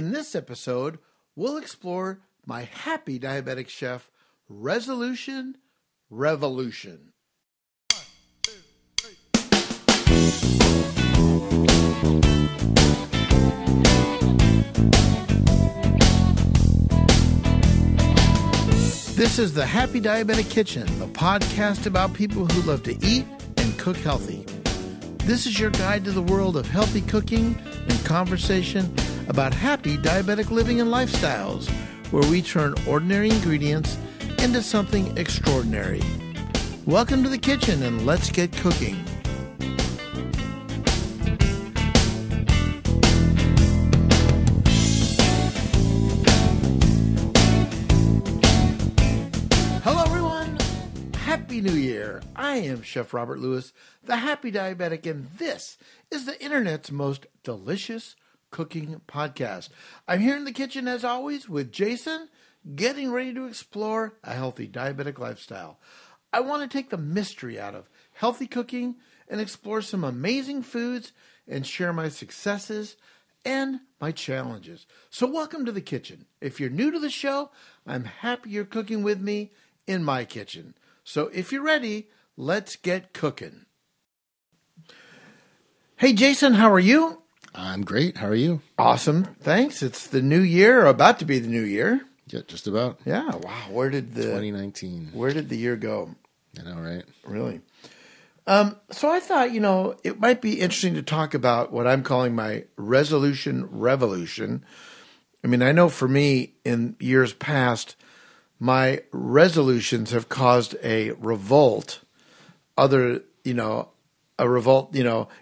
In this episode, we'll explore my happy diabetic chef resolution revolution. This is the Happy Diabetic Kitchen, the podcast about people who love to eat and cook healthy. This is your guide to the world of healthy cooking and conversation about happy diabetic living and lifestyles, where we turn ordinary ingredients into something extraordinary. Welcome to the kitchen and let's get cooking. Hello everyone, Happy New Year. I am Chef Robert Lewis, the Happy Diabetic, and this is the internet's most delicious cooking podcast. I'm here in the kitchen as always with Jason, getting ready to explore a healthy diabetic lifestyle. I want to take the mystery out of healthy cooking and explore some amazing foods and share my successes and my challenges. So welcome to the kitchen. If you're new to the show, I'm happy you're cooking with me in my kitchen. So if you're ready, let's get cooking. Hey Jason, how are you? I'm great. How are you? Awesome. Thanks. It's the new year, or about to be the new year. Yeah, just about. Yeah. Wow. Where did the 2019? Where did the year go? I know, right? Really. So I thought, it might be interesting to talk about what I'm calling my resolution revolution. I mean, I know for me in years past, my resolutions have caused a revolt. A revolt,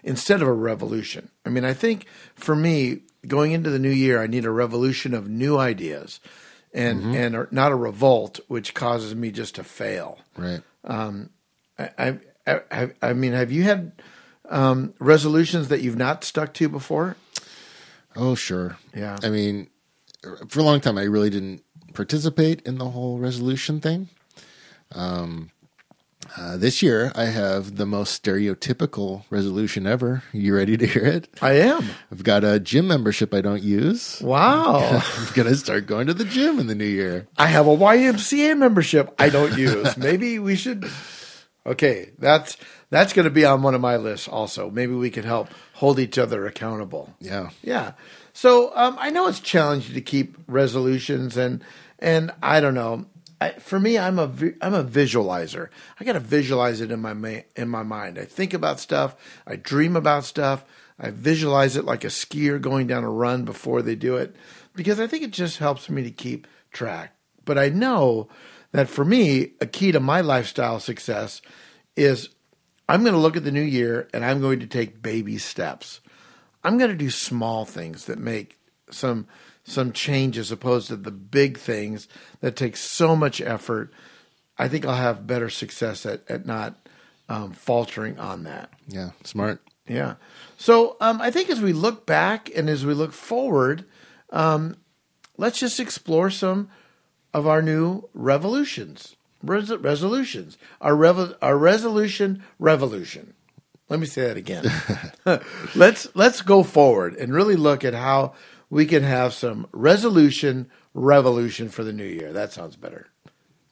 instead of a revolution. I mean, I think for me, going into the new year, I need a revolution of new ideas and not a revolt, which causes me just to fail. Right. I mean, have you had resolutions that you've not stuck to before? Oh, sure. Yeah. I mean, for a long time, I really didn't participate in the whole resolution thing. This year, I have the most stereotypical resolution ever. You ready to hear it? I am. I've got a gym membership I don't use. Wow. I'm going to start going to the gym in the new year. I have a YMCA membership I don't use. Maybe we should. Okay, that's going to be on one of my lists also. Maybe we could help hold each other accountable. Yeah. Yeah. So I know it's challenging to keep resolutions, and I don't know. For me, I'm a visualizer. I got to visualize it in my mind. I think about stuff. I dream about stuff. I visualize it like a skier going down a run before they do it, because I think it just helps me to keep track. But I know that for me, a key to my lifestyle success is I'm going to look at the new year and I'm going to take baby steps. I'm going to do small things that make some change as opposed to the big things that take so much effort. I think I'll have better success at not faltering on that. Yeah, smart. Yeah. So I think as we look back and as we look forward, let's just explore some of our new resolutions. Our resolution revolution. Let me say that again. Let's go forward and really look at how we can have some resolution revolution for the new year. That sounds better.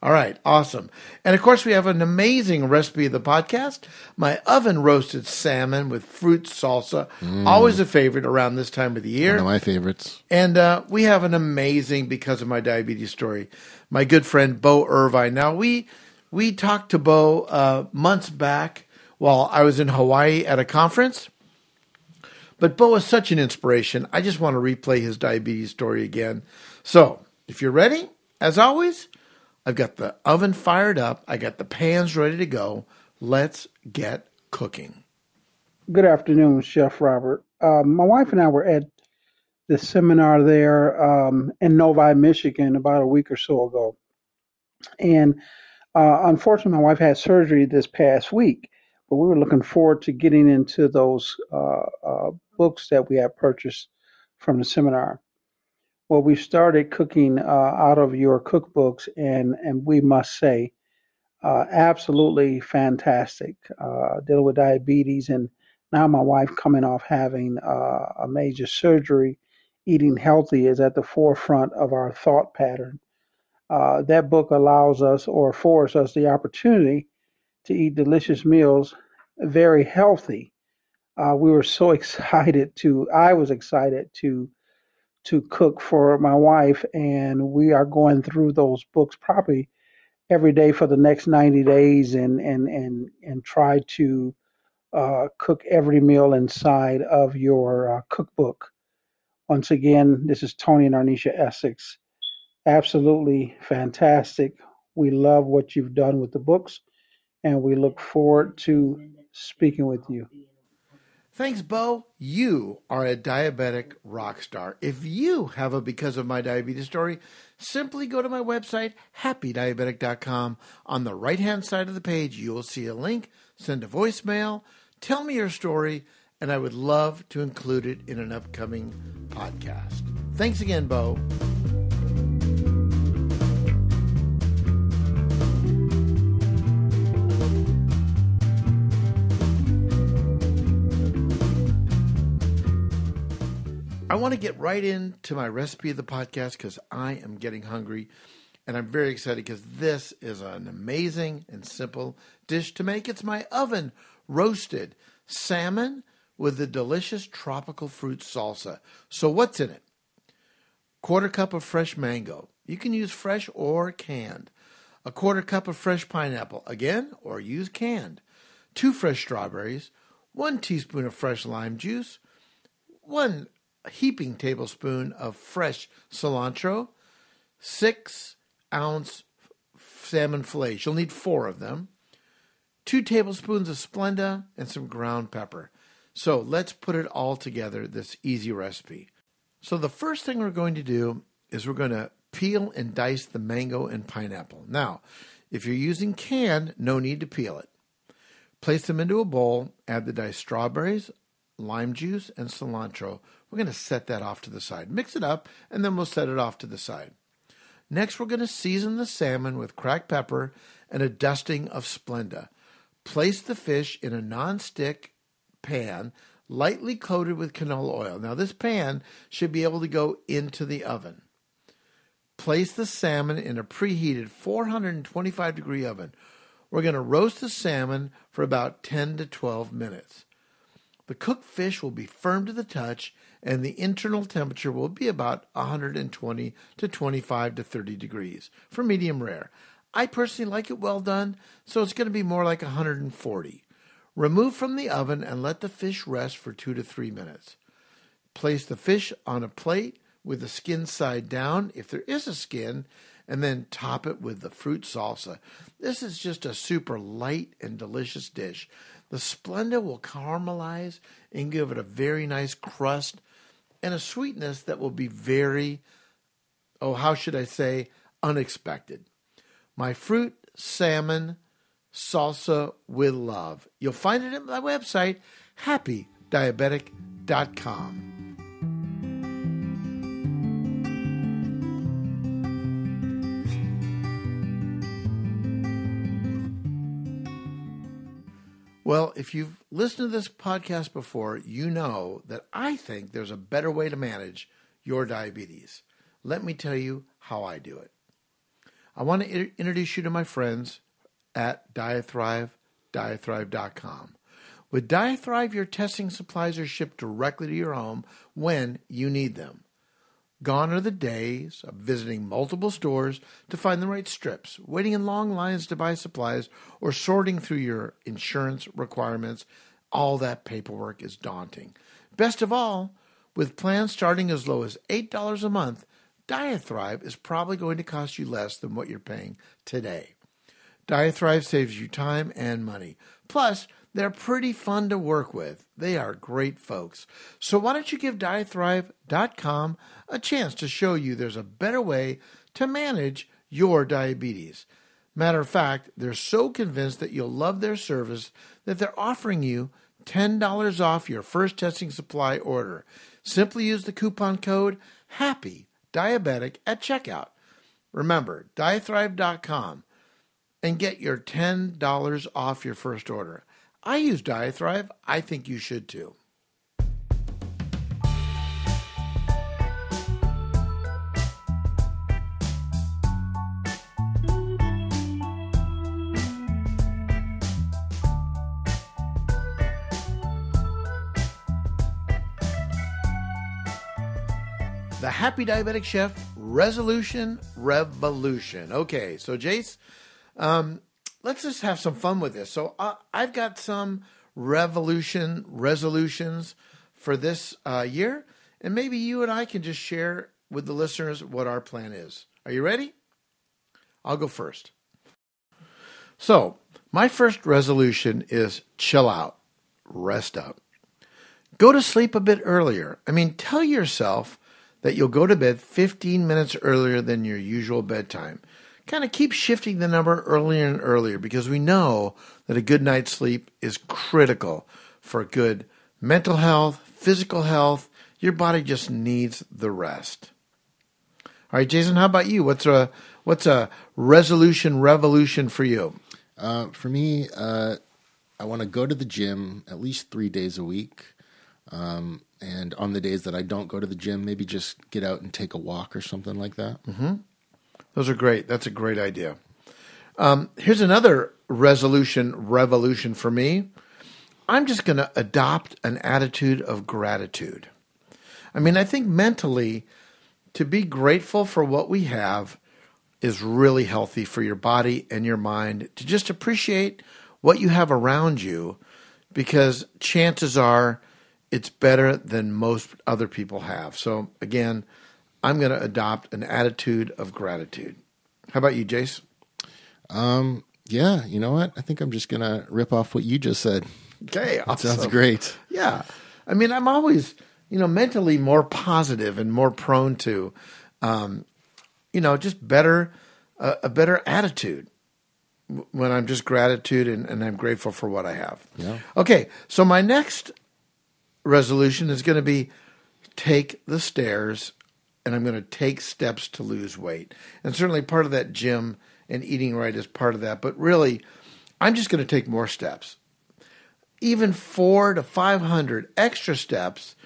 All right, awesome. And of course, we have an amazing recipe of the podcast, my oven roasted salmon with fruit salsa, always a favorite around this time of the year. One of my favorites. And we have an amazing, because of my diabetes story, my good friend Bo Irvine. Now, we talked to Bo months back while I was in Hawaii at a conference. But Bo is such an inspiration. I just want to replay his diabetes story again. So, if you're ready, as always, I've got the oven fired up. I got the pans ready to go. Let's get cooking. Good afternoon, Chef Robert. My wife and I were at the seminar there in Novi, Michigan, about a week or so ago. And unfortunately, my wife had surgery this past week, but we were looking forward to getting into those books that we had purchased from the seminar. Well, we started cooking out of your cookbooks, and we must say, absolutely fantastic. Dealing with diabetes, and now my wife coming off having a major surgery eating healthy is at the forefront of our thought pattern. That book allows us or affords us the opportunity to eat delicious meals, very healthy. We were so I was excited to cook for my wife, and we are going through those books probably every day for the next 90 days and try to cook every meal inside of your cookbook. Once again, this is Tony and Arnisha Essex. Absolutely fantastic. We love what you've done with the books, and we look forward to speaking with you. Thanks, Bo. You are a diabetic rock star. If you have a Because of My Diabetes story, simply go to my website, happydiabetic.com. On the right-hand side of the page, you will see a link. Send a voicemail. Tell me your story, and I would love to include it in an upcoming podcast. Thanks again, Bo. I want to get right into my recipe of the podcast because I am getting hungry, and I'm very excited because this is an amazing and simple dish to make. It's my oven roasted salmon with the delicious tropical fruit salsa. So what's in it? 1/4 cup of fresh mango. You can use fresh or canned. 1/4 cup of fresh pineapple, again, or use canned. 2 fresh strawberries. 1 teaspoon of fresh lime juice. 1 heaping tablespoon of fresh cilantro, 6-ounce salmon fillets. You'll need 4 of them. 2 tablespoons of Splenda and some ground pepper. So let's put it all together, this easy recipe. So the first thing we're going to do is we're going to peel and dice the mango and pineapple. Now, if you're using canned, no need to peel it. Place them into a bowl, add the diced strawberries, lime juice, and cilantro. We're going to set that off to the side. Mix it up, and then we'll set it off to the side. Next, we're going to season the salmon with cracked pepper and a dusting of Splenda. Place the fish in a non-stick pan, lightly coated with canola oil. Now, this pan should be able to go into the oven. Place the salmon in a preheated 425-degree oven. We're going to roast the salmon for about 10 to 12 minutes. The cooked fish will be firm to the touch, and the internal temperature will be about 120 to 25 to 30 degrees for medium rare. I personally like it well done, so it's going to be more like 140. Remove from the oven and let the fish rest for 2 to 3 minutes. Place the fish on a plate with the skin side down, if there is a skin, and then top it with the fruit salsa. This is just a super light and delicious dish. The Splenda will caramelize and give it a very nice crust and a sweetness that will be very, unexpected. My fruit salmon salsa with love. You'll find it at my website, happydiabetic.com. Well, if you've listened to this podcast before, you know that I think there's a better way to manage your diabetes. Let me tell you how I do it. I want to introduce you to my friends at DietThrive, DietThrive.com. With DietThrive, your testing supplies are shipped directly to your home when you need them. Gone are the days of visiting multiple stores to find the right strips, waiting in long lines to buy supplies, or sorting through your insurance requirements. All that paperwork is daunting. Best of all, with plans starting as low as $8 a month, DietThrive is probably going to cost you less than what you're paying today. DietThrive saves you time and money. Plus, they're pretty fun to work with. They are great folks. So why don't you give DietThrive.com a chance to show you there's a better way to manage your diabetes. Matter of fact, they're so convinced that you'll love their service that they're offering you $10 off your first testing supply order. Simply use the coupon code HAPPYDIABETIC at checkout. Remember, DietThrive.com and get your $10 off your first order. I use DietThrive. I think you should too. The Happy Diabetic Chef Resolution Revolution. Okay, so Jace, let's just have some fun with this. So I've got some resolutions for this year, and maybe you and I can just share with the listeners what our plan is. Are you ready? I'll go first. So my first resolution is chill out, rest up. Go to sleep a bit earlier. I mean, tell yourself that you'll go to bed 15 minutes earlier than your usual bedtime. Kind of keep shifting the number earlier and earlier because we know that a good night's sleep is critical for good mental health, physical health. Your body just needs the rest. All right, Jason, how about you? What's a resolution revolution for you? For me, I want to go to the gym at least 3 days a week. And on the days that I don't go to the gym, maybe just get out and take a walk or something like that. Mm-hmm. Those are great. That's a great idea. Here's another revolution for me. I'm just going to adopt an attitude of gratitude. I mean, I think mentally, to be grateful for what we have is really healthy for your body and your mind, to just appreciate what you have around you, because chances are it's better than most other people have. So again, I'm going to adopt an attitude of gratitude. How about you, Jace? Yeah, you know what? I think I'm just going to rip off what you just said. Okay, awesome. Sounds great. Yeah. I mean, I'm always, mentally more positive and more prone to, just a better attitude when I'm just gratitude and I'm grateful for what I have. Yeah. Okay, so my next resolution is going to be take the stairs, and I'm going to take steps to lose weight. And certainly part of that gym and eating right is part of that. But really, I'm just going to take more steps. Even 400 to 500 extra steps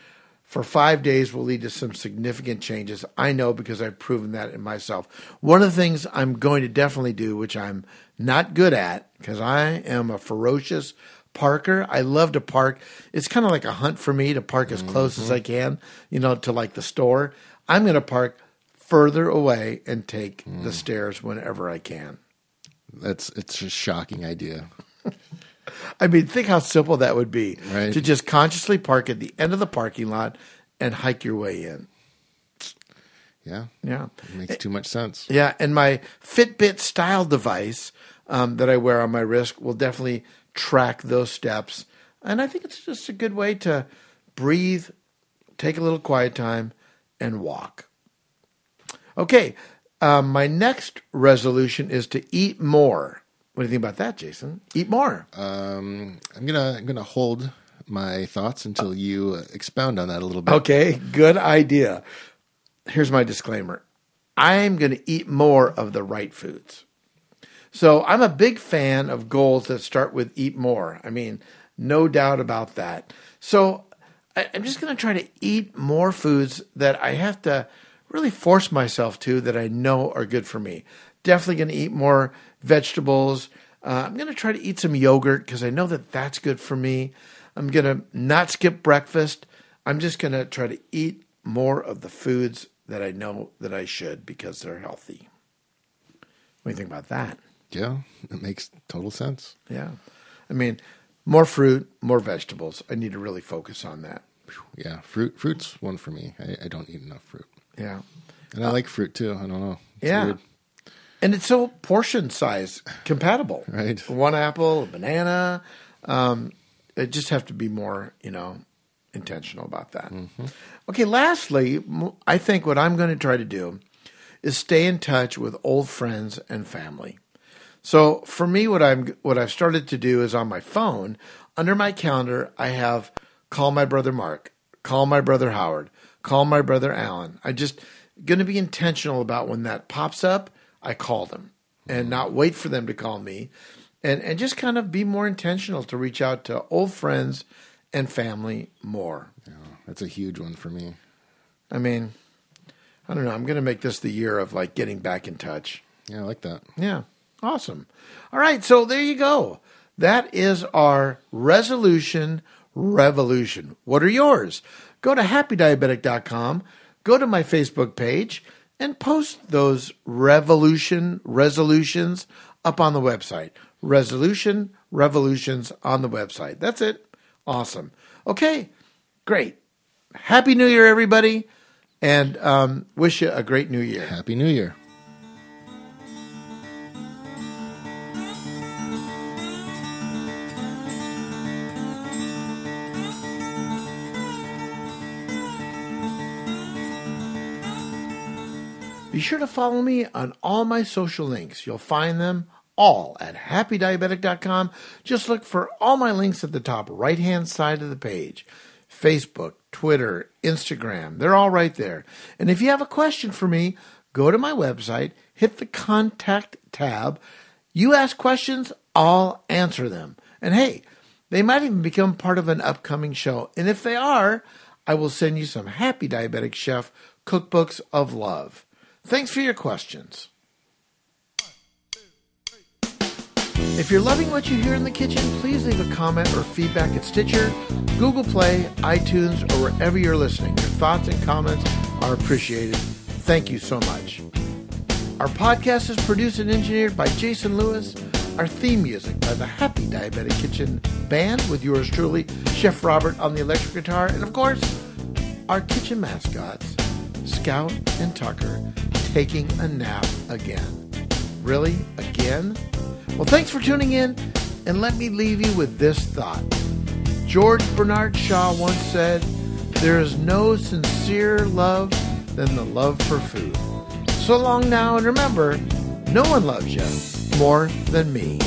for 5 days will lead to some significant changes. I know because I've proven that in myself. One of the things I'm going to definitely do, which I'm not good at because I am a ferocious parker. I love to park. It's kind of like a hunt for me to park as close as I can, to like the store. I'm going to park further away and take the stairs whenever I can. It's a shocking idea. I mean, think how simple that would be, right? To just consciously park at the end of the parking lot and hike your way in. Yeah. Yeah. It makes too much sense. Yeah. And my Fitbit style device that I wear on my wrist will definitely track those steps. And I think it's just a good way to breathe, take a little quiet time, and walk. Okay. My next resolution is to eat more. What do you think about that, Jason? Eat more. I'm gonna hold my thoughts until you expound on that a little bit. Okay, good idea. Here's my disclaimer. I'm going to eat more of the right foods. So I'm a big fan of goals that start with eat more. I mean, no doubt about that. So I'm just going to try to eat more foods that I have to really force myself to, that I know are good for me. Definitely going to eat more vegetables. I'm going to try to eat some yogurt because I know that that's good for me. I'm going to not skip breakfast. I'm just going to try to eat more of the foods that I know that I should because they're healthy. What do you think about that? Yeah, it makes total sense. Yeah. I mean, more fruit, more vegetables. I need to really focus on that. Yeah, fruit's one for me. I don't eat enough fruit. Yeah. And I like fruit too. I don't know. It's weird. And it's so portion size compatible. Right. One apple, a banana. It just have to be more, intentional about that. Mm-hmm. Okay, lastly, I think what I'm going to try to do is stay in touch with old friends and family. So for me, what I've started to do is on my phone, under my calendar, I have call my brother Mark, call my brother Howard, call my brother Alan. I just going to be intentional about when that pops up, I call them and not wait for them to call me, and just kind of be more intentional to reach out to old friends and family more. Yeah, that's a huge one for me. I mean, I don't know. I'm going to make this the year of like getting back in touch. Yeah, I like that. Yeah. Awesome. All right. So there you go. That is our resolution revolution. What are yours? Go to happydiabetic.com. go to my Facebook page and post those resolutions up on the website. Revolutions on the website. That's it. Awesome. Okay, great. Happy New Year, everybody, and wish you a great New Year. Happy New Year. Be sure to follow me on all my social links. You'll find them all at happydiabetic.com. Just look for all my links at the top right-hand side of the page. Facebook, Twitter, Instagram, they're all right there. And if you have a question for me, go to my website, hit the Contact tab. You ask questions, I'll answer them. And hey, they might even become part of an upcoming show. And if they are, I will send you some Happy Diabetic Chef cookbooks of love. Thanks for your questions. If you're loving what you hear in the kitchen, please leave a comment or feedback at Stitcher, Google Play, iTunes, or wherever you're listening. Your thoughts and comments are appreciated. Thank you so much. Our podcast is produced and engineered by Jason Lewis. Our theme music by the Happy Diabetic Kitchen Band with yours truly, Chef Robert on the electric guitar. And of course, our kitchen mascots, Scout and Tucker, taking a nap again. Really? Again? Well, thanks for tuning in, and let me leave you with this thought. George Bernard Shaw once said, "There is no sincere love than the love for food." So long now, and remember, no one loves you more than me.